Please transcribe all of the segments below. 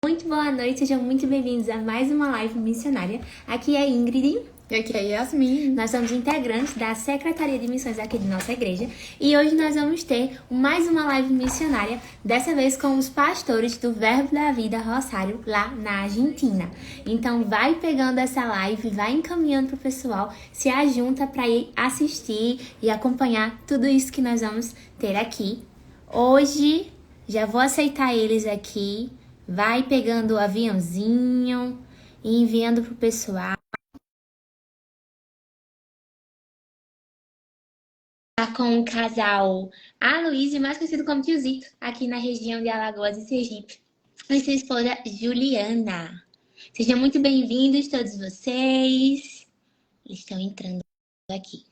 Muito boa noite, sejam muito bem-vindos a mais uma live missionária. Aqui é a Ingrid. E aqui é a Yasmin. Nós somos integrantes da Secretaria de Missões aqui de nossa igreja. E hoje nós vamos ter mais uma live missionária, dessa vez com os pastores do Verbo da Vida Rosário, lá na Argentina. Então vai pegando essa live, vai encaminhando para o pessoal, se ajunta para ir assistir e acompanhar tudo isso que nós vamos ter aqui. Hoje, já vou aceitar eles aqui. Vai pegando o aviãozinho e enviando pro pessoal. Tá com o casal Aloysio, mais conhecido como Tiozito, aqui na região de Alagoas e Sergipe. E sua esposa Juliana. Sejam muito bem-vindos todos vocês. Eles estão entrando aqui.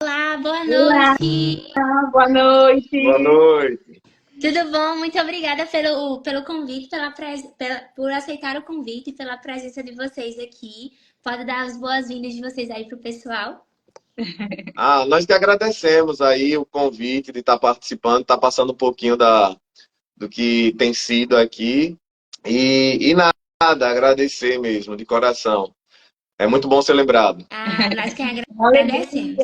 Olá, boa noite. Olá, boa noite. Boa noite. Tudo bom? Muito obrigada pelo convite, por aceitar o convite e pela presença de vocês aqui. Pode dar as boas-vindas de vocês aí pro pessoal. Nós que agradecemos aí o convite de estar participando, estar passando um pouquinho do que tem sido aqui. E nada, agradecer mesmo, de coração. É muito bom ser lembrado. Nós que agradecemos.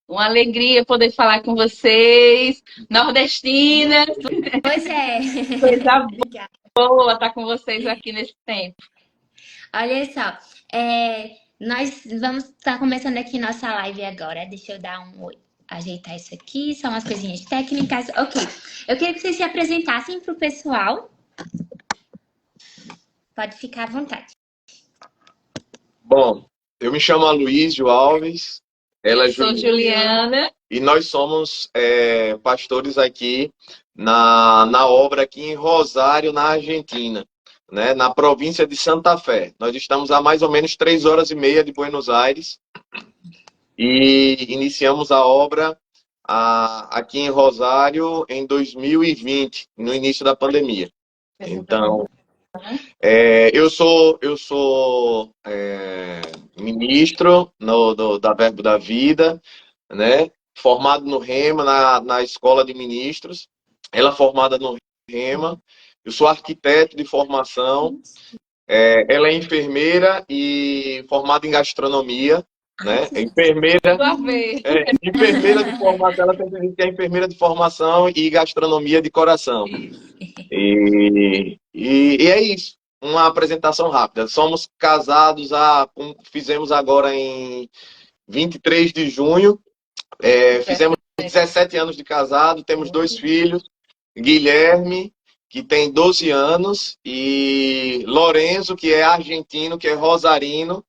Uma alegria poder falar com vocês, nordestinas. Pois é. Coisa boa estar com vocês aqui nesse tempo. Olha só, nós vamos estar começando aqui nossa live agora. Deixa eu dar um oi. Ajeitar isso aqui, são umas coisinhas técnicas. Ok, eu queria que vocês se apresentassem para o pessoal. Pode ficar à vontade. Bom, eu me chamo Aloysio Alves, ela é Sou Juliana. E nós somos pastores aqui na obra aqui em Rosário, na Argentina, né, na província de Santa Fé. Nós estamos a mais ou menos 3 horas e meia de Buenos Aires e iniciamos a obra aqui em Rosário em 2020, no início da pandemia. Então, eu sou ministro da Verbo da Vida, né? Formado no Rema, na escola de ministros. Ela formada no Rema. Eu sou arquiteto de formação. Ela é enfermeira e formada em gastronomia, né? Enfermeira de formação. Ela sempre diz que é enfermeira de formação e gastronomia de coração. E é isso. Uma apresentação rápida. Somos casados fizemos agora em 23 de junho. Fizemos 17 anos de casado, temos 2 filhos, Guilherme, que tem 12 anos, e Lorenzo, que é argentino, que é rosarino.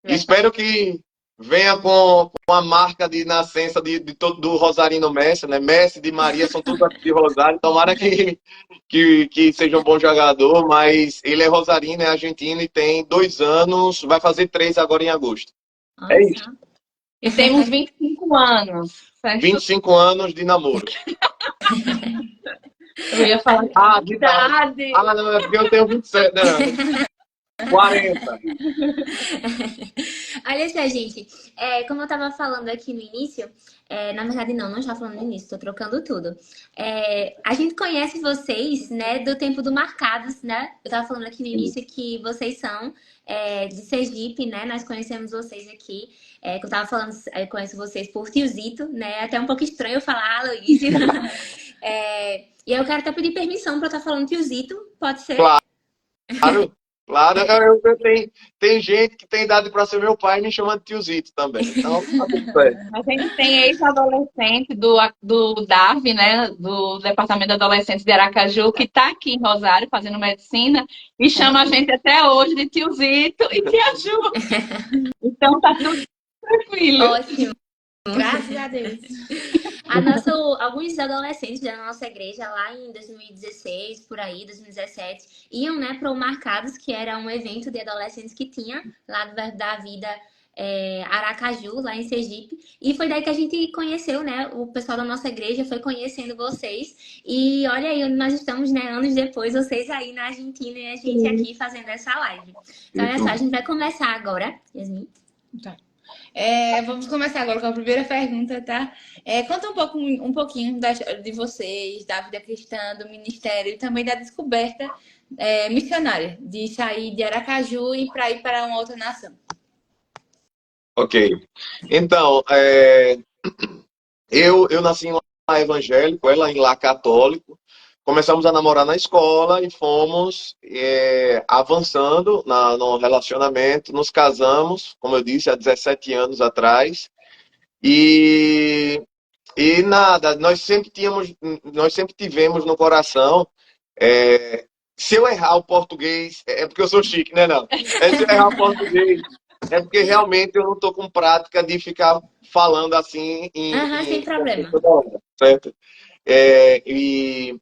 Espero que venha com a marca de nascença do Rosarino Messi, né? Messi, de Maria, são todos aqui de Rosário. Tomara que seja um bom jogador, mas ele é rosarino, é argentino e tem 2 anos, vai fazer 3 agora em agosto. Nossa. É isso. E temos 25 anos. Certo? 25 anos de namoro. Eu ia falar de idade. Não, é porque eu tenho 27, não. 40. Olha só, gente, como eu estava falando aqui no início, na verdade não estava falando no início, estou trocando tudo. A gente conhece vocês, né, do tempo do Marcados, né? Eu estava falando aqui no início que vocês são de Sergipe, né? Nós conhecemos vocês aqui. Que eu estava falando, eu conheço vocês por Tiozito, né? Até um pouco estranho eu falar Aloysio. E eu quero até pedir permissão para eu estar falando Tiozito, pode ser? Claro. Tem gente que tem idade para ser meu pai me chama de Tiozito também. Então, tá tudo certo. A gente tem ex-adolescente do DAV, né, do Departamento de Adolescentes de Aracaju, que está aqui em Rosário fazendo medicina e chama a gente até hoje de Tiozito e Tia Ju. Então tá tudo tranquilo. Ótimo. Graças a Deus. Alguns adolescentes da nossa igreja, lá em 2016, por aí, 2017, iam, né, para o Marcados, que era um evento de adolescentes que tinha lá do Verbo da Vida Aracaju, lá em Sergipe. E foi daí que a gente conheceu, né, o pessoal da nossa igreja foi conhecendo vocês. E olha aí onde nós estamos, né, anos depois, vocês aí na Argentina e a gente aqui fazendo essa live. Então, olha só, a gente vai começar agora, Yasmin. Tá. Vamos começar agora com a primeira pergunta, tá? Conta um pouquinho de vocês, da vida cristã, do ministério e também da descoberta missionária, de sair de Aracaju e para ir para uma outra nação. Ok. Então, eu nasci em lar evangélico, ela em lar católico. Começamos a namorar na escola e fomos avançando no relacionamento. Nos casamos, como eu disse, há 17 anos atrás. E, e nada, nós sempre tivemos no coração. é, Se eu errar o português, é porque eu sou chique, né? Não. Se eu errar o português, é porque realmente eu não estou com prática de ficar falando assim Aham, sem problema. toda hora, certo? E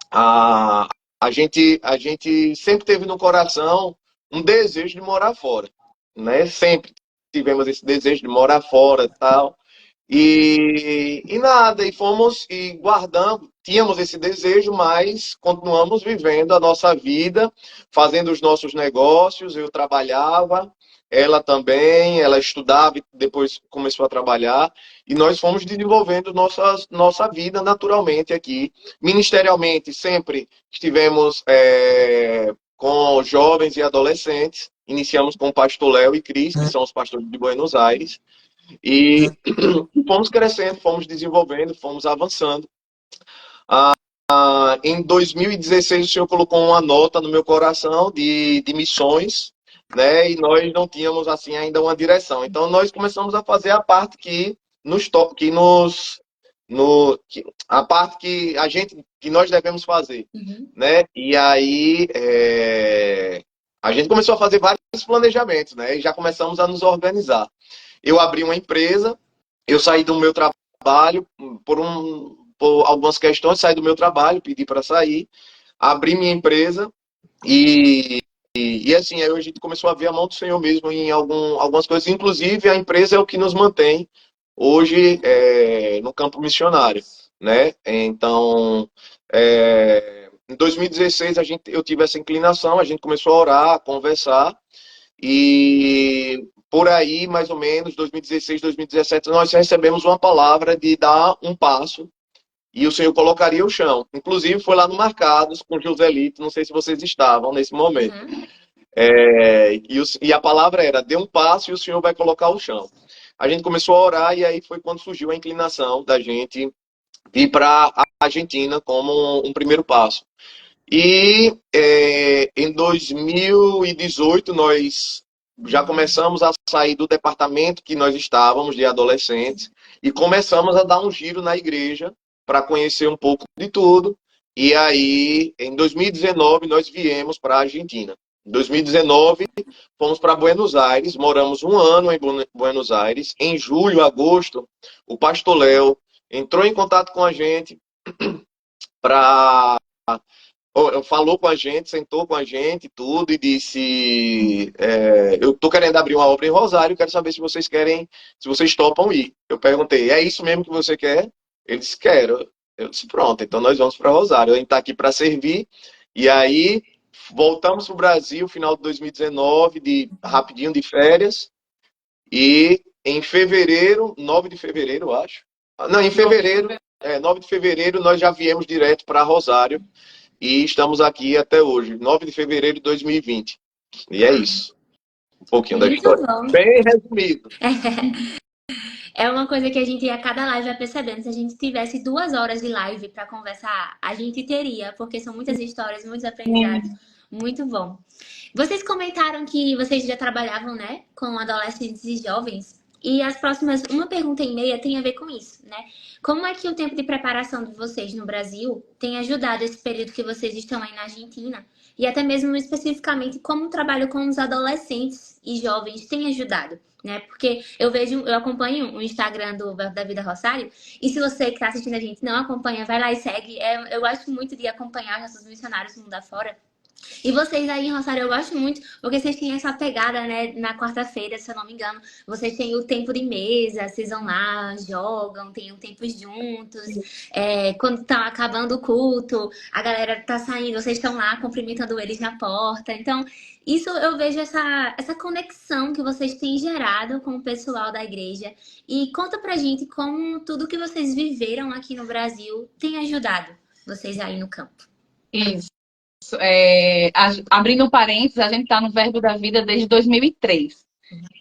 a gente sempre teve no coração um desejo de morar fora, né? Sempre tivemos esse desejo de morar fora e tal. E nada, e fomos e guardando, tínhamos esse desejo, mas continuamos vivendo a nossa vida, fazendo os nossos negócios. Eu trabalhava, ela também, ela estudava e depois começou a trabalhar, e nós fomos desenvolvendo nossa vida naturalmente aqui. Ministerialmente, sempre estivemos com jovens e adolescentes. Iniciamos com o pastor Léo e Cris, que são os pastores de Buenos Aires. E fomos crescendo, fomos desenvolvendo, fomos avançando. Em 2016, o Senhor colocou uma nota no meu coração de missões, né? E nós não tínhamos assim ainda uma direção. Então nós começamos a fazer a parte a parte que nós devemos fazer, Uhum. né? E aí a gente começou a fazer vários planejamentos, né? E já começamos a nos organizar. Eu abri uma empresa, eu saí do meu trabalho por algumas questões, saí do meu trabalho, pedi para sair, abri minha empresa e assim, aí a gente começou a ver a mão do Senhor mesmo em algumas coisas. Inclusive, a empresa é o que nos mantém hoje no campo missionário, né? Então, em 2016 eu tive essa inclinação, a gente começou a orar, a conversar. E por aí, mais ou menos, 2016, 2017, nós recebemos uma palavra de dar um passo e o Senhor colocaria o chão. Inclusive, foi lá no Marcados com Joselito, não sei se vocês estavam nesse momento. Uhum. E a palavra era, dê um passo e o Senhor vai colocar o chão. A gente começou a orar e aí foi quando surgiu a inclinação da gente ir para a Argentina como um primeiro passo. E em 2018 nós já começamos a sair do departamento que nós estávamos de adolescentes e começamos a dar um giro na igreja para conhecer um pouco de tudo. E aí, em 2019, nós viemos para a Argentina. Em 2019, fomos para Buenos Aires, moramos um ano em Buenos Aires. Em julho, agosto, o pastor Léo entrou em contato com a gente para falou com a gente, sentou com a gente, tudo, e disse: eu tô querendo abrir uma obra em Rosário, quero saber se vocês querem, se vocês topam ir. Eu perguntei: é isso mesmo que você quer? Ele disse: quero. Eu disse: pronto, então nós vamos para Rosário. A gente está aqui para servir. E aí voltamos para o Brasil, final de 2019, rapidinho de férias. E em fevereiro, 9 de fevereiro, eu acho. Não, em fevereiro, 9 de fevereiro, nós já viemos direto para Rosário. E estamos aqui até hoje, 9 de fevereiro de 2020. E é isso. Um pouquinho da Muito história. bom. Bem resumido. É uma coisa que a gente a cada live vai percebendo. Se a gente tivesse 2 horas de live para conversar, a gente teria, porque são muitas histórias, muitos aprendizados. Muito bom. Vocês comentaram que vocês já trabalhavam, né, com adolescentes e jovens. E as próximas, uma pergunta e meia tem a ver com isso, né? Como é que o tempo de preparação de vocês no Brasil tem ajudado esse período que vocês estão aí na Argentina? E até mesmo especificamente como o trabalho com os adolescentes e jovens tem ajudado, né? Porque eu acompanho o Instagram do Verbo da Vida Rosário, e se você que está assistindo a gente não acompanha, vai lá e segue. Eu gosto muito de acompanhar nossos missionários mundo afora. E vocês aí em Rosário, eu gosto muito, porque vocês têm essa pegada, né? Na quarta-feira, se eu não me engano, vocês têm o tempo de mesa, vocês vão lá, jogam, tem um tempo juntos. Quando tá acabando o culto, a galera tá saindo, vocês estão lá cumprimentando eles na porta. Então, isso eu vejo essa conexão que vocês têm gerado com o pessoal da igreja. E conta pra gente como tudo que vocês viveram aqui no Brasil tem ajudado vocês aí no campo. Isso. Abrindo parênteses, a gente está no Verbo da Vida desde 2003.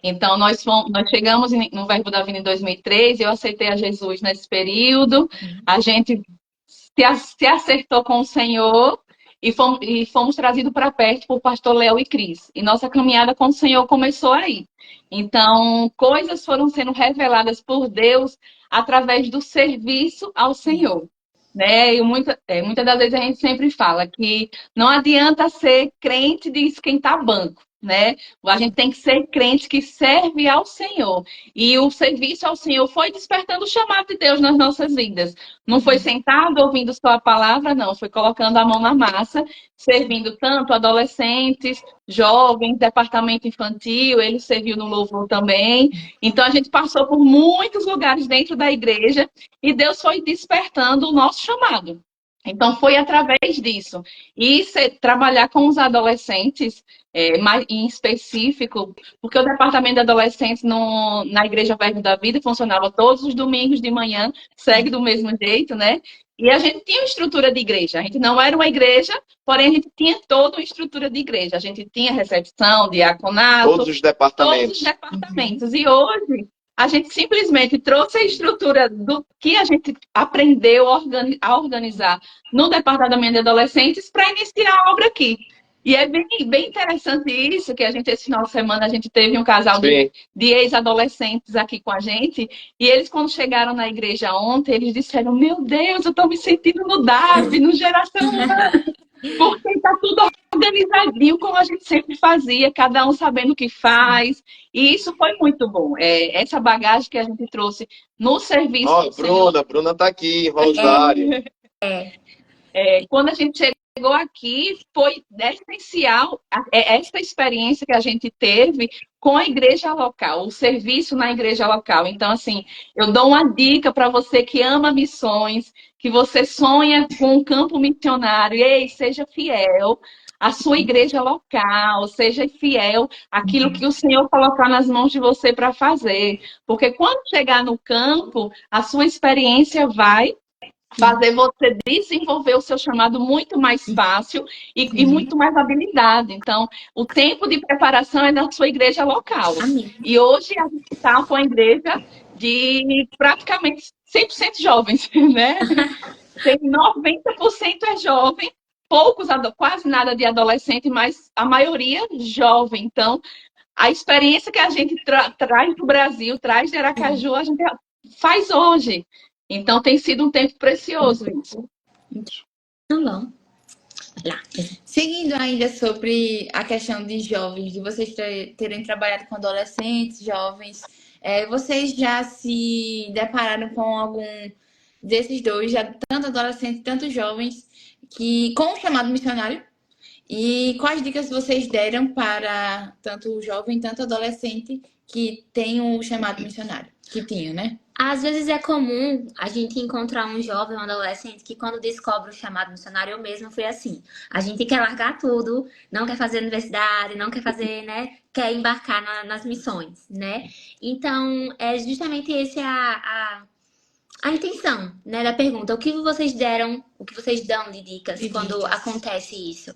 Então, nós chegamos no Verbo da Vida em 2003, eu aceitei a Jesus nesse período, a gente se acertou com o Senhor e fomos trazidos para perto por pastor Léo e Cris. E nossa caminhada com o Senhor começou aí. Então, coisas foram sendo reveladas por Deus através do serviço ao Senhor. Né? E muitas das vezes a gente sempre fala que não adianta ser crente de esquentar banco, né? A gente tem que ser crente que serve ao Senhor. E o serviço ao Senhor foi despertando o chamado de Deus nas nossas vidas. Não foi sentado ouvindo só a palavra, não. Foi colocando a mão na massa, servindo tanto adolescentes, jovens, departamento infantil, ele serviu no louvor também. Então a gente passou por muitos lugares dentro da igreja e Deus foi despertando o nosso chamado. Então, foi através disso. E trabalhar com os adolescentes, mais em específico, porque o departamento de adolescentes na Igreja Verbo da Vida funcionava todos os domingos de manhã, segue do mesmo jeito, né? E a gente tinha uma estrutura de igreja. A gente não era uma igreja, porém a gente tinha toda uma estrutura de igreja. A gente tinha recepção, diaconato. Todos os departamentos. Todos os departamentos. E hoje a gente simplesmente trouxe a estrutura do que a gente aprendeu a organizar no departamento de adolescentes para iniciar a obra aqui. E é bem interessante isso, que esse final de semana a gente teve um casal de ex-adolescentes aqui com a gente, e eles quando chegaram na igreja ontem, eles disseram, meu Deus, eu estou me sentindo no DAV, no Geração porque está tudo organizadinho, como a gente sempre fazia, cada um sabendo o que faz. E isso foi muito bom. Essa bagagem que a gente trouxe no serviço. Bruna está aqui, Rosário. Quando a gente chegou aqui, foi essencial essa experiência que a gente teve com a igreja local, o serviço na igreja local. Então, assim, eu dou uma dica para você que ama missões, que você sonha com um campo missionário. Ei, seja fiel à sua igreja local, seja fiel àquilo que o Senhor colocar nas mãos de você para fazer. Porque quando chegar no campo, a sua experiência vai fazer você desenvolver o seu chamado muito mais fácil e muito mais habilidade. Então, o tempo de preparação é na sua igreja local. Amém. E hoje a gente está com a igreja de praticamente 100% jovens, né? Tem 90% é jovem, poucos, quase nada de adolescente, mas a maioria jovem. Então, a experiência que a gente traz do Brasil, traz de Aracaju, a gente faz hoje. Então, tem sido um tempo precioso isso. Tá bom. Seguindo ainda sobre a questão de jovens, de vocês terem trabalhado com adolescentes, jovens, vocês já se depararam com algum desses dois, já tanto adolescentes, tanto jovens, com o chamado missionário? E quais dicas vocês deram para tanto o jovem, tanto o adolescente que tem o chamado missionário? Que tinham, né? Às vezes é comum a gente encontrar um jovem, um adolescente que quando descobre o chamado missionário, eu mesma fui assim. A gente quer largar tudo, não quer fazer universidade, não quer fazer, né? Quer embarcar nas missões, né? Então, é justamente esse a intenção, né, da pergunta. O que vocês dão de dicas quando acontece isso?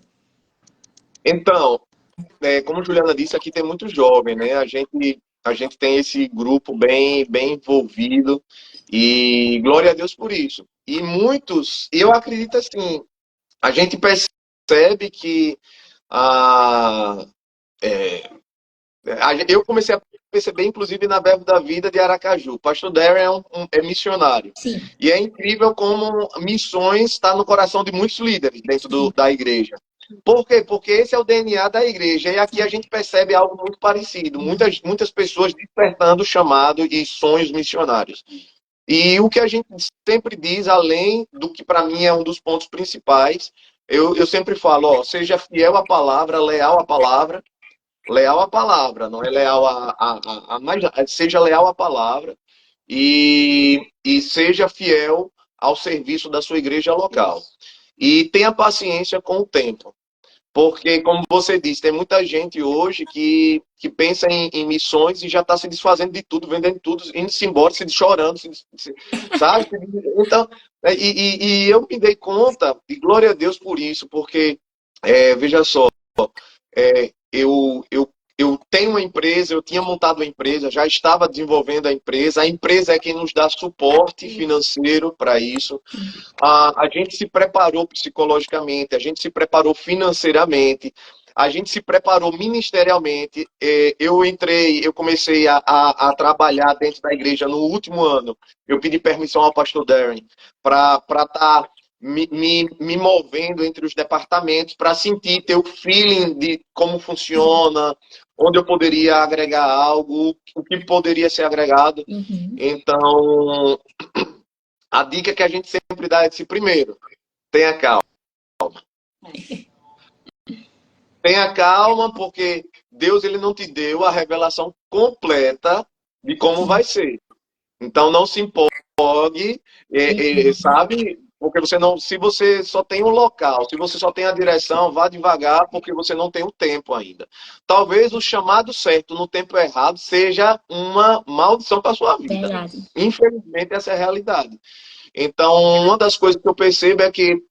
Então, como Juliana disse, aqui tem muito jovem, né? A gente tem esse grupo bem envolvido e glória a Deus por isso. E muitos, eu acredito assim, a gente percebe que eu comecei a perceber, inclusive, na Verbo da Vida de Aracaju. Pastor Darren é missionário. Sim. E é incrível como missões está no coração de muitos líderes dentro da igreja. Por quê? Porque esse é o DNA da igreja. E aqui a gente percebe algo muito parecido. Muitas pessoas despertando o chamado e sonhos missionários. E o que a gente sempre diz, além do que para mim é um dos pontos principais, eu sempre falo, ó, seja fiel à palavra, leal à palavra, não é leal mas seja leal à palavra e seja fiel ao serviço da sua igreja local. E tenha paciência com o tempo. Porque, como você disse, tem muita gente hoje que pensa em missões e já está se desfazendo de tudo, vendendo tudo, indo-se embora, chorando, sabe? Então, e eu me dei conta, e glória a Deus por isso, porque, veja só, eu tenho uma empresa, eu tinha montado uma empresa, já estava desenvolvendo a empresa é quem nos dá suporte financeiro para isso. A gente se preparou psicologicamente, a gente se preparou financeiramente, a gente se preparou ministerialmente. Eu comecei a trabalhar dentro da igreja no último ano. Eu pedi permissão ao pastor Darren para estar me movendo entre os departamentos, para sentir, ter o feeling de como funciona, onde eu poderia agregar algo, o que poderia ser agregado. Uhum. Então, a dica que a gente sempre dá é esse primeiro, tenha calma. Tenha calma, porque Deus ele não te deu a revelação completa de como vai ser. Então não se empolgue, sabe? Porque você não, se você só tem o local, se você só tem a direção, vá devagar, porque você não tem o tempo ainda. Talvez o chamado certo no tempo errado seja uma maldição para a sua vida. Verdade. Infelizmente, essa é a realidade. Então, uma das coisas que eu percebo é que,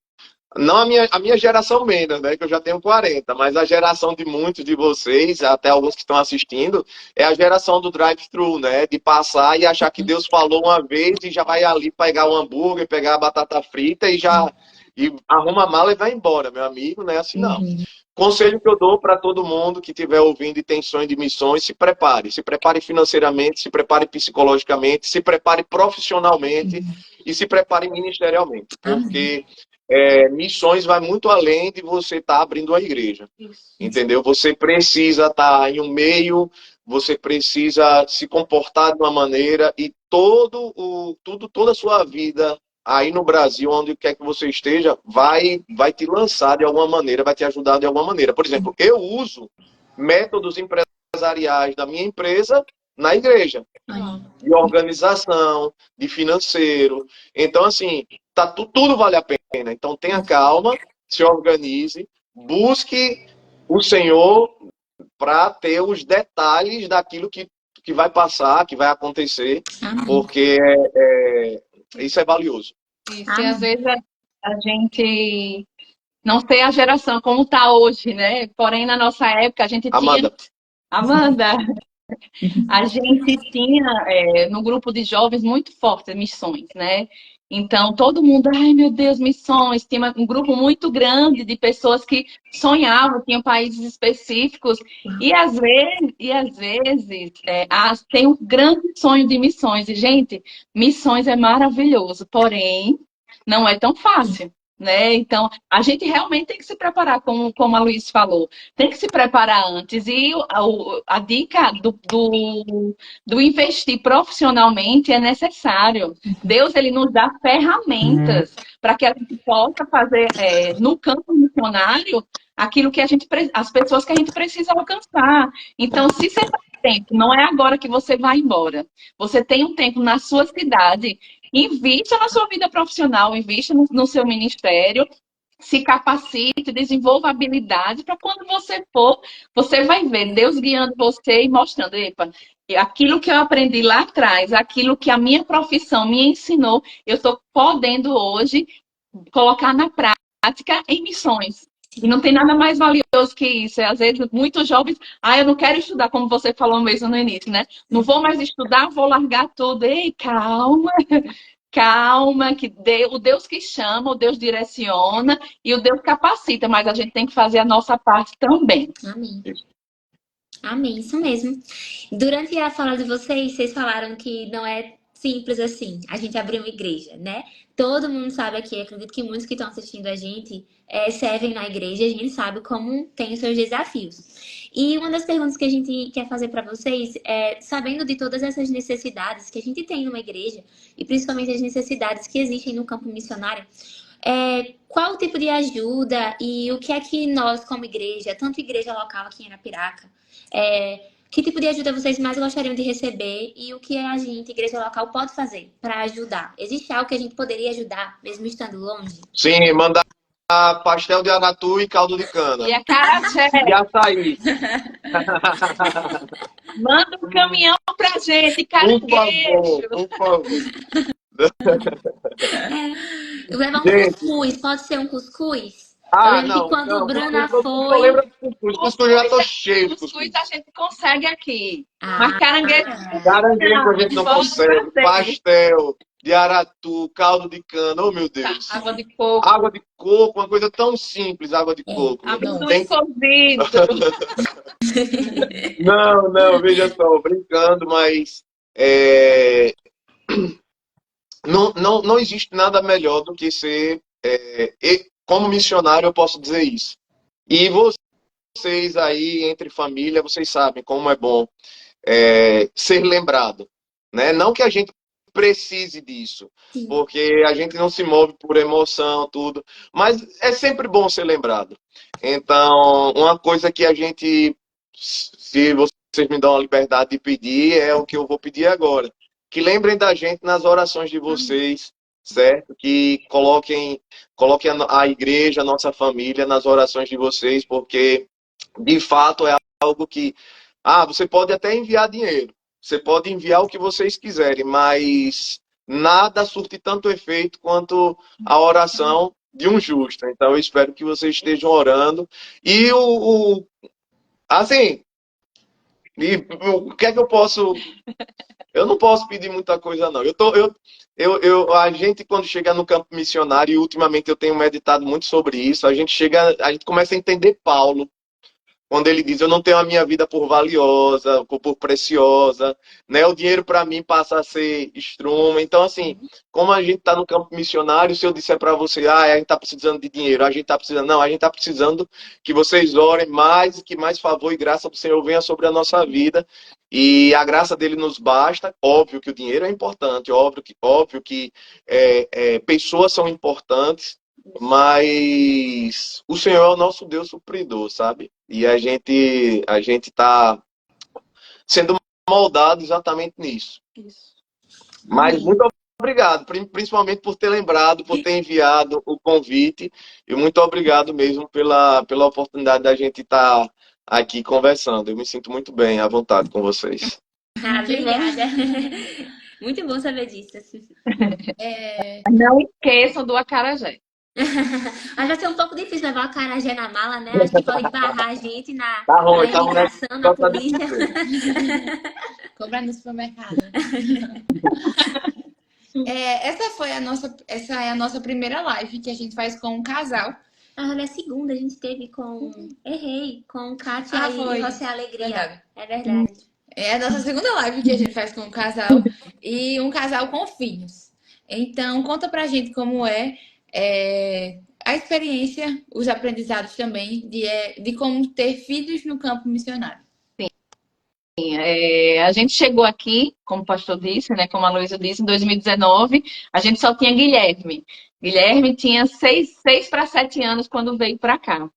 não a minha geração menos, né, que eu já tenho 40, mas a geração de muitos de vocês, até alguns que estão assistindo, é a geração do drive-thru, né, de passar e achar que Deus falou uma vez e já vai ali pegar o hambúrguer, pegar a batata frita e arruma a mala e vai embora, meu amigo, não é assim não. Uhum. Conselho que eu dou para todo mundo que estiver ouvindo e tem sonho de missões, se prepare financeiramente, se prepare psicologicamente, se prepare profissionalmente e se prepare ministerialmente, porque missões vai muito além de você estar abrindo a igreja, entendeu? Você precisa estar em um meio, você precisa se comportar de uma maneira e toda a sua vida aí no Brasil, onde quer que você esteja, vai te lançar de alguma maneira, vai te ajudar de alguma maneira. Por exemplo, eu uso métodos empresariais da minha empresa na igreja, de organização, de financeiro. Então, assim, tudo vale a pena. Então, tenha calma, se organize, busque o Senhor para ter os detalhes daquilo que vai passar, que vai acontecer, porque isso é valioso. Isso, e às vezes a gente não sei a geração como está hoje, né? Porém, na nossa época, a gente tinha... Amanda! A gente tinha no grupo de jovens muito forte missões, né? Então, todo mundo, ai meu Deus, missões. Tinha um grupo muito grande de pessoas que sonhavam, tinham países específicos. E às vezes tem um grande sonho de missões. E, gente, missões é maravilhoso, porém, não é tão fácil. Né? Então, a gente realmente tem que se preparar, como a Luiz falou, tem que se preparar antes. E a dica do investir profissionalmente é necessário. Deus ele nos dá ferramentas para que a gente possa fazer no campo missionário aquilo que as pessoas que a gente precisa alcançar. Então, se você tem tempo, não é agora que você vai embora. Você tem um tempo na sua cidade. Invista na sua vida profissional, invista no seu ministério, se capacite, desenvolva habilidades para quando você for, você vai ver Deus guiando você e mostrando, epa, aquilo que eu aprendi lá atrás, aquilo que a minha profissão me ensinou, eu estou podendo hoje colocar na prática em missões. E não tem nada mais valioso que isso. Às vezes, muitos jovens, eu não quero estudar, como você falou mesmo no início, né? Não vou mais estudar, vou largar tudo. Ei, calma, calma, que o Deus que chama, o Deus direciona e o Deus capacita, mas a gente tem que fazer a nossa parte também. Amém. Amém, isso mesmo. Durante a fala de vocês falaram que não é simples assim, a gente abrir uma igreja, né? Todo mundo sabe aqui, acredito que muitos que estão assistindo a gente servem na igreja, a gente sabe como tem os seus desafios. E uma das perguntas que a gente quer fazer para vocês é, sabendo de todas essas necessidades que a gente tem numa igreja, e principalmente as necessidades que existem no campo missionário, Qual o tipo de ajuda e o que é que nós, como igreja, tanto igreja local aqui em Arapiraca, que tipo de ajuda vocês mais gostariam de receber e o que a gente, igreja local, pode fazer para ajudar? Existe algo que a gente poderia ajudar, mesmo estando longe? Sim, mandar pastel de aratu e caldo de cana. E acarajé, E açaí. manda um caminhão pra gente, Por favor, caranguejo. por favor. Levar um Gente, cuscuz, pode ser um cuscuz? Eu lembro que não, quando não, o Bruna cuscuz só foi. lembra de cuscuz. Cuscuz eu já tô cheio de Cuscuz cuscuz. a gente consegue aqui. Mas Ah, caranguejo Caranguejo a gente não pode consegue. fazer. Pastel de aratu, caldo de cana, oh meu Tá, Deus. água de coco, Água de coco, uma coisa tão simples, água de é. coco. Meu Deus. amendoim cozido. Não, veja só, brincando, mas é, não existe nada melhor do que ser, como missionário, eu posso dizer isso. E vocês aí, entre família, vocês sabem como é bom ser lembrado, né? Não que a gente precise disso, Sim. porque a gente não se move por emoção, tudo, mas é sempre bom ser lembrado. Então, uma coisa que a gente, se vocês me dão a liberdade de pedir, é o que eu vou pedir agora. Que lembrem da gente nas orações de vocês, certo? Que coloquem a igreja, a nossa família nas orações de vocês, porque de fato é algo que você pode até enviar dinheiro, você pode enviar o que vocês quiserem, mas nada surte tanto efeito quanto a oração de um justo. Então, eu espero que vocês estejam orando. E assim, o que é que eu posso? Eu não posso pedir muita coisa, não. A gente, quando chega no campo missionário, e ultimamente eu tenho meditado muito sobre isso, a gente começa a entender Paulo. Quando ele diz, eu não tenho a minha vida por valiosa, por preciosa, né? O dinheiro para mim passa a ser estrumo. Então, assim, como a gente está no campo missionário, se eu disser para você, a gente está precisando de dinheiro, a gente está precisando, não, a gente está precisando que vocês orem mais e que mais favor e graça do Senhor venha sobre a nossa vida. E a graça dele nos basta. Óbvio que o dinheiro é importante, óbvio que pessoas são importantes, mas o Senhor é o nosso Deus supridor, sabe? E a gente tá sendo moldado exatamente nisso. Isso. Mas muito obrigado, principalmente por ter lembrado, por ter enviado o convite. E muito obrigado mesmo pela oportunidade da gente estar aqui conversando. Eu me sinto muito bem, à vontade com vocês. Ah, obrigada. Muito bom saber disso. Não esqueçam do acarajé. Mas vai ser um pouco difícil levar o acarajé na mala, né? Acho que pode barrar a gente na Tá ruim, tá ruim. imigração, na polícia. Comprar no supermercado. Essa é a nossa primeira live que a gente faz com um casal. Olha, a segunda a gente teve com... Errei, com Kátia foi. e José Alegria. Verdade. É verdade. É a nossa segunda live que a gente faz com um casal e um casal com filhos. Então, conta pra gente como é a experiência, os aprendizados também de como ter filhos no campo missionário. A gente chegou aqui, como o pastor disse, né, como a Luísa disse, em 2019, a gente só tinha Guilherme. Guilherme tinha 6 para 7 anos quando veio para cá.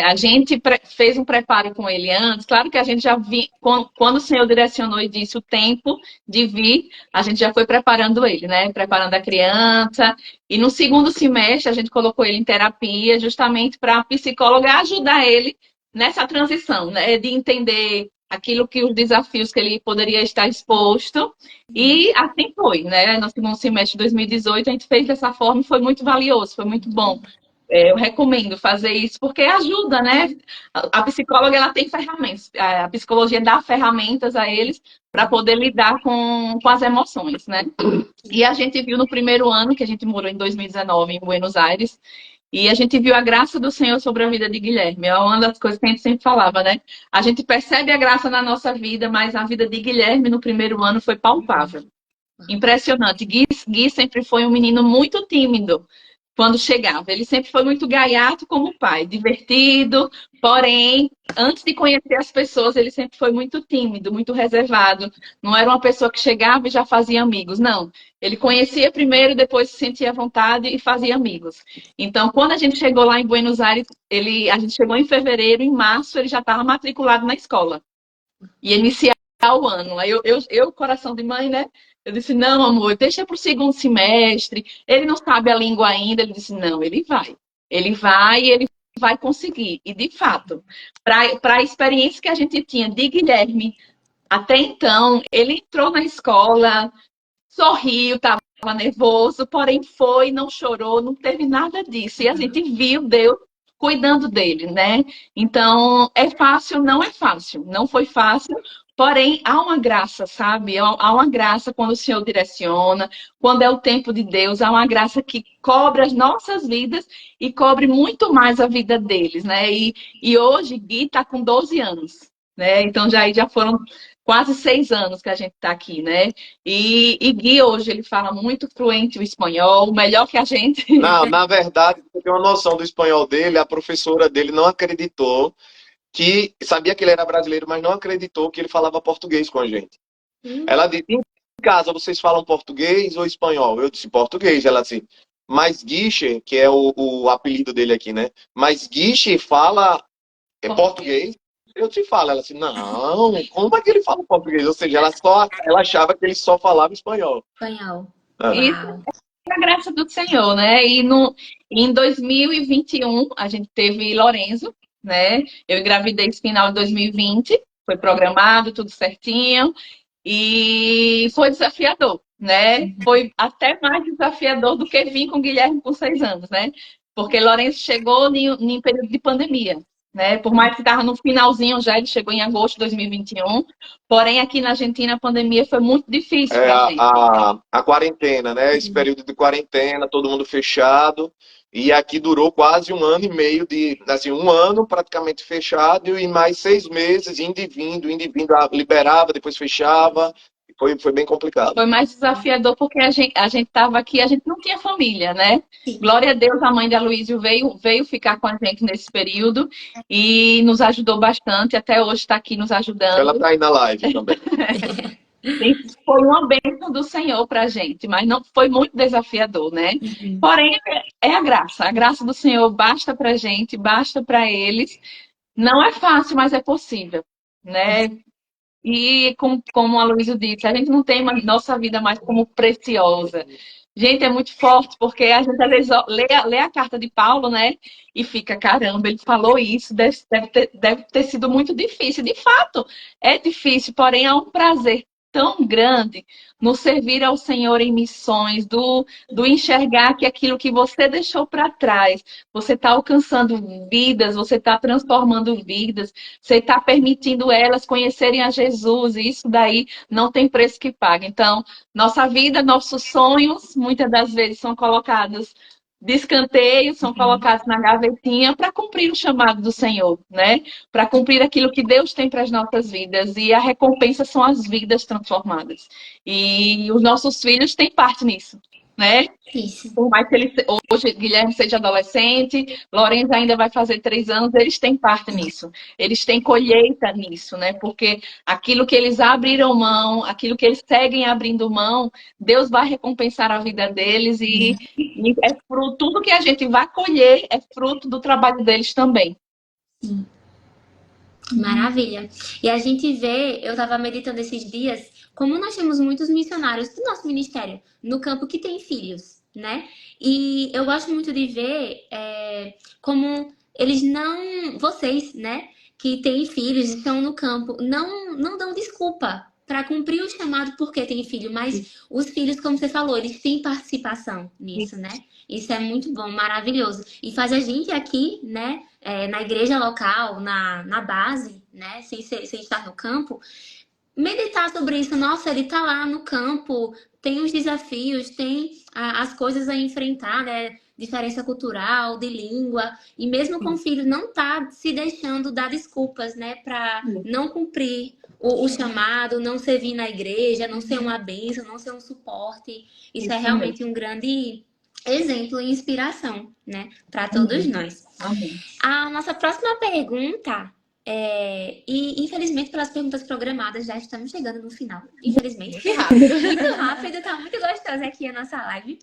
A gente fez um preparo com ele antes. Claro que a gente já vi, quando o Senhor direcionou e disse o tempo de vir, a gente já foi preparando ele, né? Preparando a criança. E no segundo semestre, a gente colocou ele em terapia, justamente para a psicóloga ajudar ele nessa transição, né? De entender aquilo que os desafios que ele poderia estar exposto. E assim foi, né? No segundo semestre de 2018, a gente fez dessa forma e foi muito valioso, foi muito bom. Eu recomendo fazer isso porque ajuda, né? A psicóloga, ela tem ferramentas. A psicologia dá ferramentas a eles para poder lidar com as emoções, né? E a gente viu no primeiro ano, que a gente morou em 2019 em Buenos Aires, e a gente viu a graça do Senhor sobre a vida de Guilherme. É uma das coisas que a gente sempre falava, né? A gente percebe a graça na nossa vida, mas a vida de Guilherme no primeiro ano foi palpável. Impressionante. Gui sempre foi um menino muito tímido. quando chegava. Ele sempre foi muito gaiato como pai, divertido, porém, antes de conhecer as pessoas, ele sempre foi muito tímido, muito reservado. Não era uma pessoa que chegava e já fazia amigos, não. Ele conhecia primeiro, depois se sentia à vontade e fazia amigos. Então, quando a gente chegou lá em Buenos Aires, a gente chegou em fevereiro, em março, ele já estava matriculado na escola. E iniciar o ano. Aí coração de mãe, né? Eu disse, não, amor, deixa para o segundo semestre. Ele não sabe a língua ainda. Ele disse, não, ele vai. Ele vai conseguir. E, de fato, para a experiência que a gente tinha de Guilherme, até então, ele entrou na escola, sorriu, estava nervoso, porém foi, não chorou, não teve nada disso. E a gente viu Deus cuidando dele, né? Então, é fácil? Não é fácil. Não foi fácil, porém, há uma graça, sabe? Há uma graça quando o Senhor direciona, quando é o tempo de Deus, há uma graça que cobre as nossas vidas e cobre muito mais a vida deles, né? E hoje, Gui está com 12 anos, né? Então, já foram quase 6 anos que a gente está aqui, né? E Gui hoje ele fala muito fluente o espanhol, melhor que a gente. Não, na verdade, eu tenho uma noção do espanhol dele, a professora dele não acreditou que sabia que ele era brasileiro, mas não acreditou que ele falava português com a gente. Ela disse, em casa vocês falam português ou espanhol? Eu disse português. Ela disse, mas Guiche, que é o apelido dele aqui, né? Mas Guiche fala português? Eu te falo. Ela disse, não, como é que ele fala português? Ou seja, ela achava que ele só falava espanhol. Espanhol. Isso Uau. é a graça do Senhor, né? Em 2021, a gente teve Lorenzo, né? Eu engravidei esse final de 2020, foi programado, tudo certinho, e foi desafiador, né? Foi até mais desafiador do que vir com o Guilherme com 6 anos, né? Porque Lorenzo chegou em período de pandemia, né? Por mais que estava no finalzinho já, ele chegou em agosto de 2021, porém aqui na Argentina a pandemia foi muito difícil É para a gente. a quarentena, né? Esse período de quarentena, todo mundo fechado. E aqui durou quase 1 ano e meio assim, 1 ano praticamente fechado e mais 6 meses indo e vindo, liberava, depois fechava. Foi bem complicado. Foi mais desafiador porque a gente estava aqui, a gente não tinha família, né? Sim. Glória a Deus, a mãe de Aloysio veio ficar com a gente nesse período e nos ajudou bastante, até hoje está aqui nos ajudando. Ela tá aí na live também. Foi uma bênção do Senhor para a gente, mas não foi muito desafiador, né? Porém, é a graça do Senhor basta para a gente, basta para eles. Não é fácil, mas é possível, né? E como a Luísa disse, a gente não tem nossa vida mais como preciosa. Gente, é muito forte, porque a gente às vezes lê a carta de Paulo, né? E fica, caramba, ele falou isso, deve ter sido muito difícil. De fato, é difícil, porém há um prazer tão grande no servir ao Senhor em missões, do enxergar que aquilo que você deixou para trás, você está alcançando vidas, você está transformando vidas, você está permitindo elas conhecerem a Jesus, e isso daí não tem preço que pague. Então, nossa vida, nossos sonhos, muitas das vezes são colocados de escanteio, são colocados na gavetinha para cumprir o chamado do Senhor, né? Para cumprir aquilo que Deus tem para as nossas vidas. E a recompensa são as vidas transformadas. E os nossos filhos têm parte nisso, né? Isso. Por mais que hoje Guilherme seja adolescente, Lourenço ainda vai fazer 3 anos, eles têm parte nisso. Eles têm colheita nisso, né? Porque aquilo que eles abriram mão, aquilo que eles seguem abrindo mão, Deus vai recompensar a vida deles e é fruto, tudo que a gente vai colher é fruto do trabalho deles também. Sim. Maravilha. E a gente vê, eu estava meditando esses dias, como nós temos muitos missionários do nosso ministério no campo que têm filhos, né? E eu gosto muito de ver como eles não, vocês, né, que têm filhos e estão no campo, não dão desculpa para cumprir o chamado porque tem filho, mas os filhos, como você falou, eles têm participação nisso, né? Isso é muito bom, maravilhoso. E faz a gente aqui, né, na igreja local, na base, né, sem estar no campo, meditar sobre isso. Nossa, ele tá lá no campo, tem os desafios, tem as coisas a enfrentar, né? Diferença cultural, de língua, e mesmo com o filho não tá se deixando dar desculpas, né, para não cumprir o chamado, não servir na igreja, não ser uma bênção, não ser um suporte. Isso é realmente um grande exemplo e inspiração, né, para todos nós. Amém. A nossa próxima pergunta e infelizmente pelas perguntas programadas já estamos chegando no final. Infelizmente. Que rápido. Muito rápido, tá muito gostosa aqui a nossa live.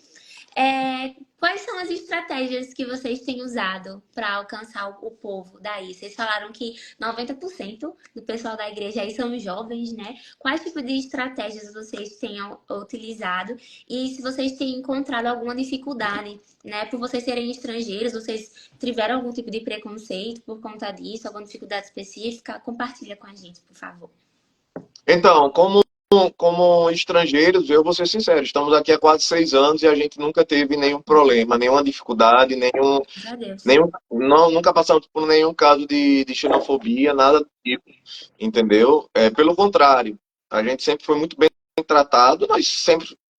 Quais são as estratégias que vocês têm usado para alcançar o povo daí? Vocês falaram que 90% do pessoal da igreja aí são jovens, né? Quais tipos de estratégias vocês têm utilizado? E se vocês têm encontrado alguma dificuldade, né? Por vocês serem estrangeiros, vocês tiveram algum tipo de preconceito por conta disso? Alguma dificuldade específica? Compartilha com a gente, por favor. Então, como estrangeiros, eu vou ser sincero, estamos aqui há quase 6 anos e a gente nunca teve nenhum problema, nenhuma dificuldade, Graças a Deus. nunca passamos por nenhum caso de xenofobia, nada do tipo, entendeu? Pelo contrário, a gente sempre foi muito bem tratado, nós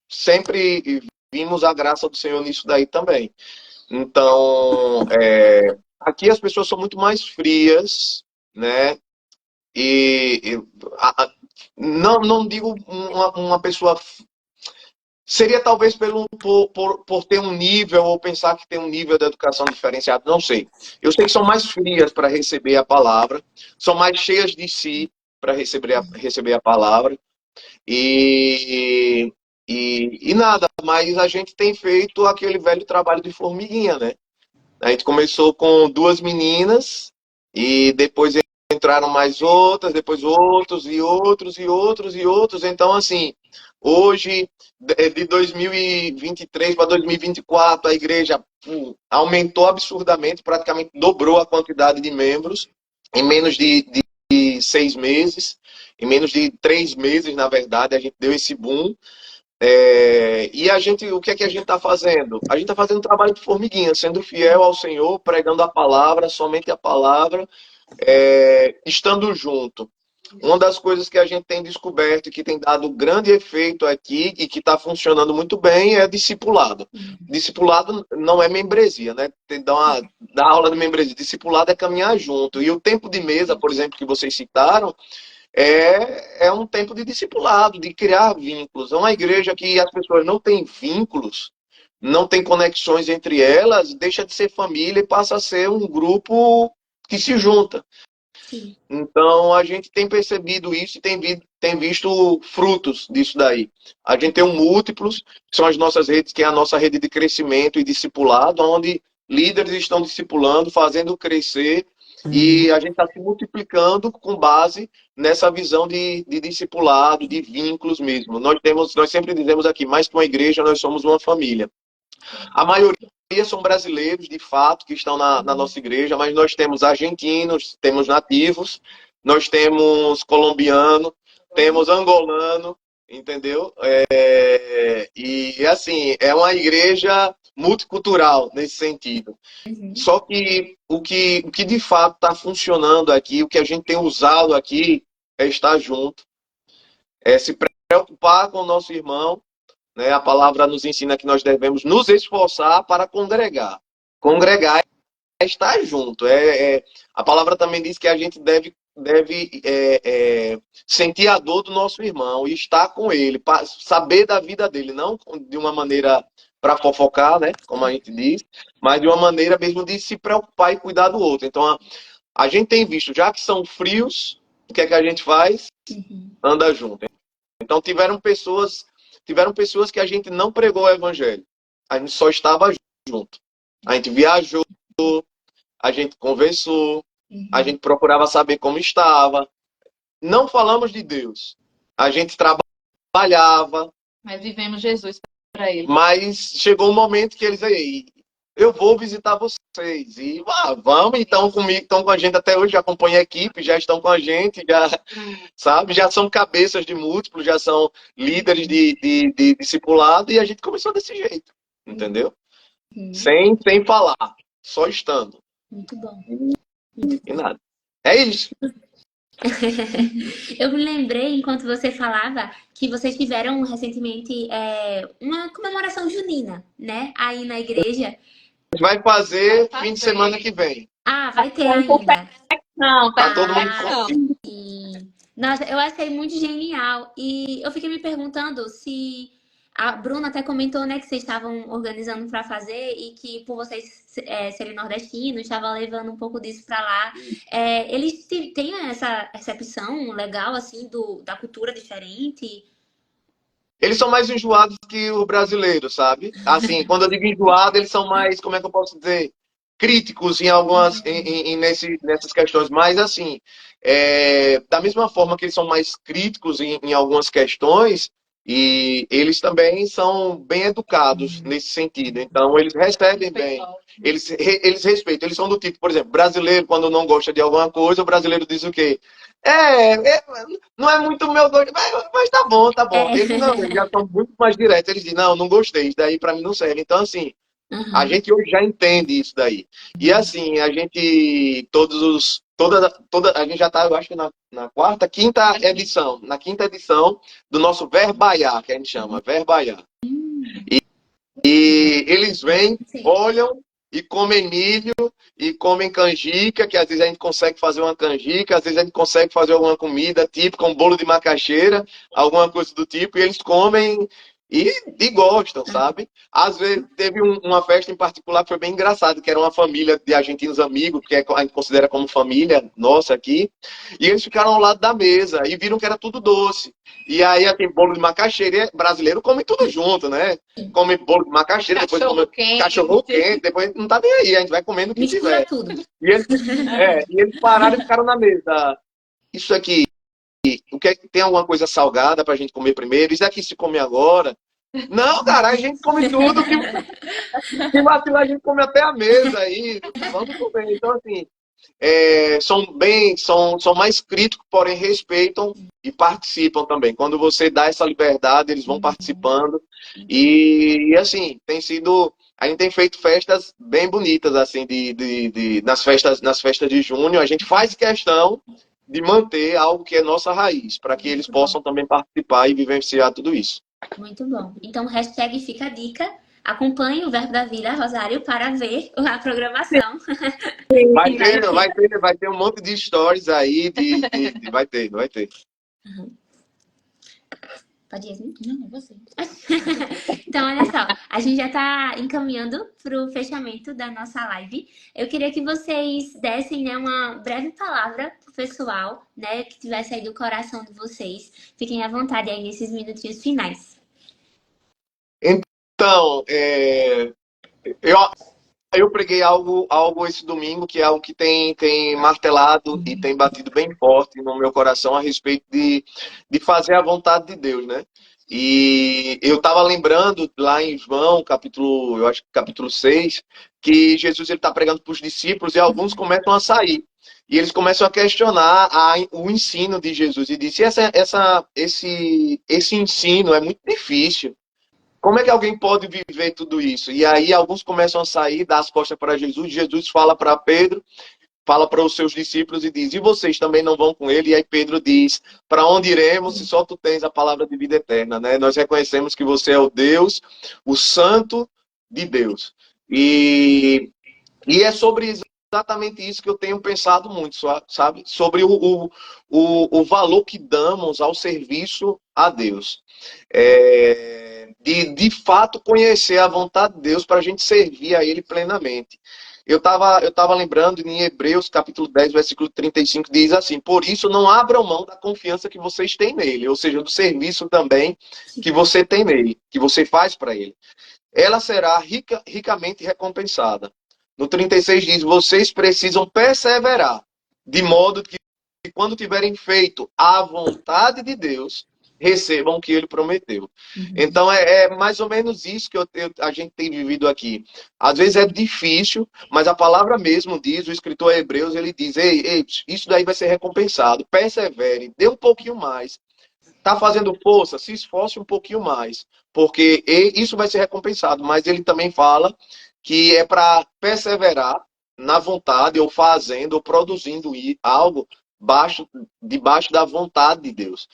sempre vimos a graça do Senhor nisso daí também. Então, aqui as pessoas são muito mais frias, né? E não digo uma pessoa. Seria talvez por ter um nível, ou pensar que tem um nível de educação diferenciado, não sei. Eu sei que são mais frias para receber a palavra, são mais cheias de si para receber a palavra. E nada, mas a gente tem feito aquele velho trabalho de formiguinha, né? A gente começou com 2 meninas e depois entraram mais outras, depois outros e outros e outros e outros. Então, assim, hoje, de 2023 para 2024, a igreja aumentou absurdamente, praticamente dobrou a quantidade de membros em menos de 6 meses, em menos de 3 meses, na verdade, a gente deu esse boom. E o que é que a gente está fazendo? A gente está fazendo um trabalho de formiguinha, sendo fiel ao Senhor, pregando a palavra, somente a palavra, estando junto. Uma das coisas que a gente tem descoberto e que tem dado grande efeito aqui e que está funcionando muito bem é discipulado. Discipulado não é membresia, né? Dar aula de membresia. Discipulado é caminhar junto. E o tempo de mesa, por exemplo, que vocês citaram, é um tempo de discipulado, de criar vínculos. É uma igreja que as pessoas não têm vínculos, não têm conexões entre elas, deixa de ser família e passa a ser um grupo que se junta. Sim. Então, a gente tem percebido isso e tem visto frutos disso daí. A gente tem um Múltiplos, que são as nossas redes, que é a nossa rede de crescimento e discipulado, onde líderes estão discipulando, fazendo crescer, e a gente está se multiplicando com base nessa visão de discipulado, de vínculos mesmo. Nós sempre dizemos aqui, mais que uma igreja, nós somos uma família. A maioria são brasileiros, de fato, que estão na nossa igreja, mas nós temos argentinos, temos nativos, nós temos colombiano, temos angolano, entendeu? E assim, é uma igreja multicultural nesse sentido. Só que o que de fato está funcionando aqui, o que a gente tem usado aqui é estar junto, é se preocupar com o nosso irmão, né? A palavra nos ensina que nós devemos nos esforçar para congregar. Congregar é estar junto. A palavra também diz que a gente deve sentir a dor do nosso irmão e estar com ele, saber da vida dele, não de uma maneira para fofocar, né? Como a gente diz, mas de uma maneira mesmo de se preocupar e cuidar do outro. Então, a gente tem visto, já que são frios, o que é que a gente faz? Anda junto. Então, tiveram pessoas que a gente não pregou o evangelho. A gente só estava junto. A gente viajou, a gente conversou, a gente procurava saber como estava. Não falamos de Deus. A gente trabalhava. Mas vivemos Jesus para ele. Mas chegou um momento que eles aí, eu vou visitar vocês. E vamos, então comigo, estão com a gente até hoje, já acompanham a equipe, já estão com a gente, já são cabeças de múltiplos, já são líderes de discipulado, e a gente começou desse jeito, entendeu? Sem falar, só estando. Muito bom. E nada. É isso. Eu me lembrei, enquanto você falava, que vocês tiveram recentemente uma comemoração junina, né? Aí na igreja. A gente vai fazer fim de semana que vem. Ah, vai ter ainda. Não, Tá todo mundo. Nossa, eu achei muito genial. E eu fiquei me perguntando se A Bruna até comentou, né, que vocês estavam organizando para fazer e que por vocês serem nordestinos, estavam levando um pouco disso para lá. Eles têm essa recepção legal, assim, da cultura diferente? Eles são mais enjoados que o brasileiro, sabe? Assim, quando eu digo enjoado, eles são mais, como é que eu posso dizer? Críticos em algumas, nessas questões. Mas, assim, da mesma forma que eles são mais críticos em algumas questões, e eles também são bem educados nesse sentido. Então, eles recebem bem. Eles respeitam. Eles são do tipo, por exemplo, brasileiro, quando não gosta de alguma coisa, o brasileiro diz o quê? Não é muito meu gosto, mas tá bom, tá bom. É. Eles não, eles já são muito mais diretos. Eles dizem, não gogostei, isso daí pra mim não serve. Então, assim, a Uhum. gente hoje já entende isso daí. E assim, a gente, a gente já tá, eu acho que na quinta edição, na quinta edição do nosso Verbaiar, que a gente chama, Verbaiar. E eles vêm, Sim. olham e comem milho e comem canjica, que às vezes a gente consegue fazer uma canjica, às vezes a gente consegue fazer alguma comida típica, um bolo de macaxeira, alguma coisa do tipo, e eles comem e gostam, sabe? Às vezes teve uma festa em particular que foi bem engraçado, que era uma família de argentinos amigos, que a gente considera como família nossa aqui, e eles ficaram ao lado da mesa e viram que era tudo doce. E aí, assim, bolo de macaxeira, brasileiro come tudo junto, né? Come bolo de macaxeira, depois come cachorro quente, depois não tá nem aí, a gente vai comendo o que Mistura tiver. tudo. E eles pararam e ficaram na mesa. Isso aqui, o que tem alguma coisa salgada pra gente comer primeiro? Isso aqui se come agora? Não, cara, a gente come tudo. Que vacilar, a gente come até a mesa aí. Vamos comer. Então, assim, são mais críticos, porém respeitam e participam também. Quando você dá essa liberdade, eles vão participando. E assim, a gente tem feito festas bem bonitas, assim, nas festas de junho. A gente faz questão de manter algo que é nossa raiz, para que eles possam também participar e vivenciar tudo isso. Muito bom. Então, hashtag fica a dica. Acompanhe o Verbo da Vida, Rosário, para ver a programação. Vai ter um monte de stories aí, vai ter. Pode ir, Yasmin? Não, você. Então, olha só, a gente já está encaminhando para o fechamento da nossa live. Eu queria que vocês dessem, né, uma breve palavra pro pessoal, né, que tivesse aí do coração de vocês. Fiquem à vontade aí nesses minutinhos finais. Então, eu preguei algo esse domingo, que é algo que tem martelado e tem batido bem forte no meu coração a respeito de fazer a vontade de Deus, né? E eu estava lembrando lá em João, eu acho que capítulo 6, que Jesus está pregando para os discípulos e alguns começam a sair. E eles começam a questionar o ensino de Jesus. E disse, esse ensino é muito difícil. Como é que alguém pode viver tudo isso? E aí alguns começam a sair, dar as costas para Jesus. Jesus fala para Pedro, fala para os seus discípulos e diz, e vocês também não vão com ele? E aí Pedro diz, para onde iremos se só tu tens a palavra de vida eterna, né? Nós reconhecemos que você é o Deus, o Santo de Deus. E é sobre exatamente isso que eu tenho pensado muito, sabe? Sobre o valor que damos ao serviço a Deus. De fato conhecer a vontade de Deus para a gente servir a Ele plenamente. Eu tava lembrando em Hebreus capítulo 10, versículo 35, diz assim, por isso não abram mão da confiança que vocês têm nele, ou seja, do serviço também que você tem nele, que você faz para ele. Ela será ricamente recompensada. No 36 diz, vocês precisam perseverar, de modo que quando tiverem feito a vontade de Deus, recebam o que ele prometeu. Então, é mais ou menos isso que a gente tem vivido aqui. Às vezes é difícil, mas a palavra mesmo diz, o escritor Hebreus, ele diz, ei, isso daí vai ser recompensado, persevere, dê um pouquinho mais. Está fazendo força, se esforce um pouquinho mais, porque isso vai ser recompensado. Mas ele também fala que é para perseverar na vontade, ou fazendo, ou produzindo algo debaixo da vontade de Deus.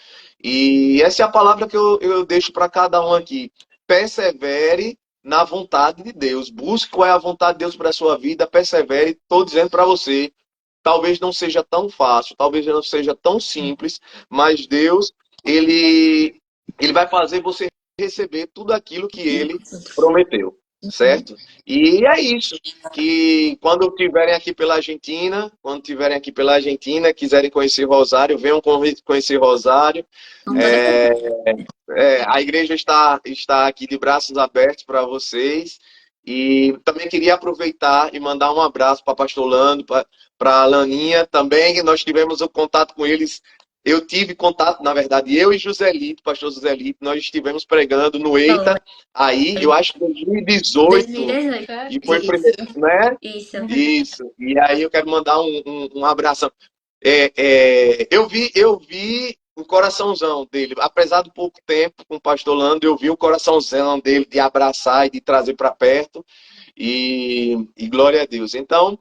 E essa é a palavra que eu deixo para cada um aqui. Persevere na vontade de Deus. Busque qual é a vontade de Deus para a sua vida, persevere. Estou dizendo para você, talvez não seja tão fácil, talvez não seja tão simples, mas Deus, ele vai fazer você receber tudo aquilo que ele prometeu, certo? E é isso, que quando estiverem aqui pela Argentina, quiserem conhecer Rosário, venham conhecer Rosário. Com toda certeza. A igreja está aqui de braços abertos para vocês. E também queria aproveitar e mandar um abraço para Pastor Lando, para a Laninha também. Nós tivemos o contato com eles. Eu tive contato, na verdade, eu e Joselito, pastor Joselito, nós estivemos pregando no EITA, aí, eu acho que em 2018, 2018. e foi Isso. primeiro, né? Isso. Isso. E aí eu quero mandar um abração. Eu vi o coraçãozão dele, apesar do pouco tempo com o pastor Lando, eu vi o coraçãozão dele de abraçar e de trazer para perto, e glória a Deus. Então,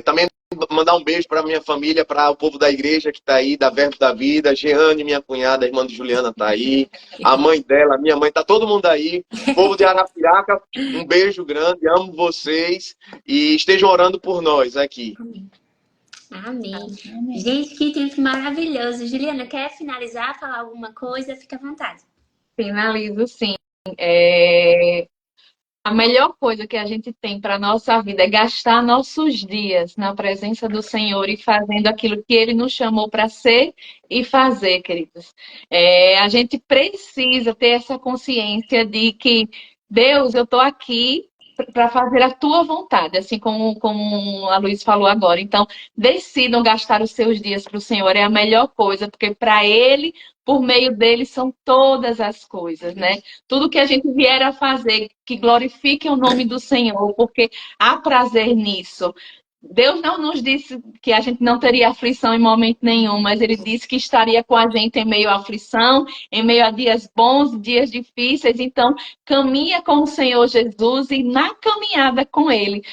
também mandar um beijo para minha família, para o povo da igreja que está aí, da Verbo da Vida, Jeane, minha cunhada, a irmã de Juliana está aí, a mãe dela, minha mãe, está todo mundo aí, povo de Arapiraca, um beijo grande, amo vocês e estejam orando por nós aqui. Amém. Gente, que tempo maravilhoso. Juliana, quer finalizar, falar alguma coisa? Fica à vontade. Finalizo, sim. A melhor coisa que a gente tem para a nossa vida é gastar nossos dias na presença do Senhor e fazendo aquilo que Ele nos chamou para ser e fazer, queridos. A gente precisa ter essa consciência de que, Deus, eu estou aqui para fazer a tua vontade, assim como a Luiz falou agora. Então, decidam gastar os seus dias para o Senhor, é a melhor coisa, porque para Ele, por meio dele, são todas as coisas, né? Tudo que a gente vier a fazer, que glorifique o nome do Senhor, porque há prazer nisso. Deus não nos disse que a gente não teria aflição em momento nenhum, mas Ele disse que estaria com a gente em meio à aflição, em meio a dias bons, dias difíceis. Então, caminha com o Senhor Jesus e na caminhada com Ele,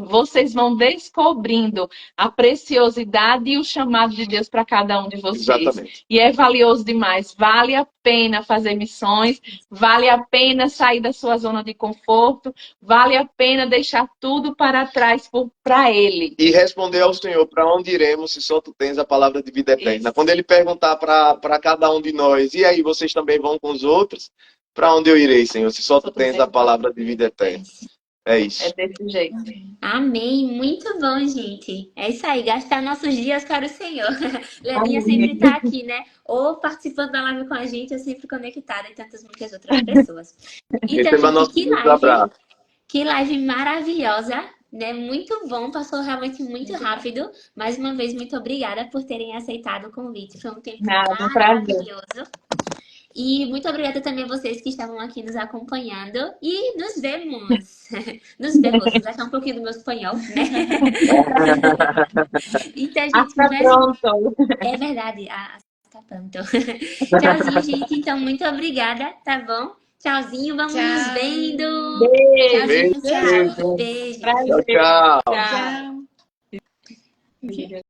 vocês vão descobrindo a preciosidade e o chamado de Deus para cada um de vocês. Exatamente. E é valioso demais. Vale a pena fazer missões, vale a pena sair da sua zona de conforto, vale a pena deixar tudo para trás para Ele. E responder ao Senhor, para onde iremos se só tu tens a palavra de vida eterna. Isso. Quando Ele perguntar para cada um de nós, e aí, vocês também vão com os outros? Para onde eu irei, Senhor, se só tu tens a palavra de vida eterna? É isso. É desse jeito. Amém. Muito bom, gente. É isso aí, gastar nossos dias para o Senhor. Leninha sempre tá aqui, né? Ou participando da live com a gente, ou sempre conectada e tantas muitas outras pessoas. Então, Receba nosso gente, abraço. que live maravilhosa, né? Muito bom, passou realmente muito rápido. Mais uma vez, muito obrigada por terem aceitado o convite. Foi um tempo Nada, um prazer. maravilhoso. E muito obrigada também a vocês que estavam aqui nos acompanhando. E nos vemos. Nos vemos. Vou achar um pouquinho do meu espanhol, né? Então, gente, Hasta pronto. é verdade. Hasta pronto. Tchauzinho, gente. Então, muito obrigada, tá bom? Tchauzinho, vamos Tchau. nos vendo. Beijo. Tchauzinho, tchau. Beijo. Tchau, tchau. Tchau.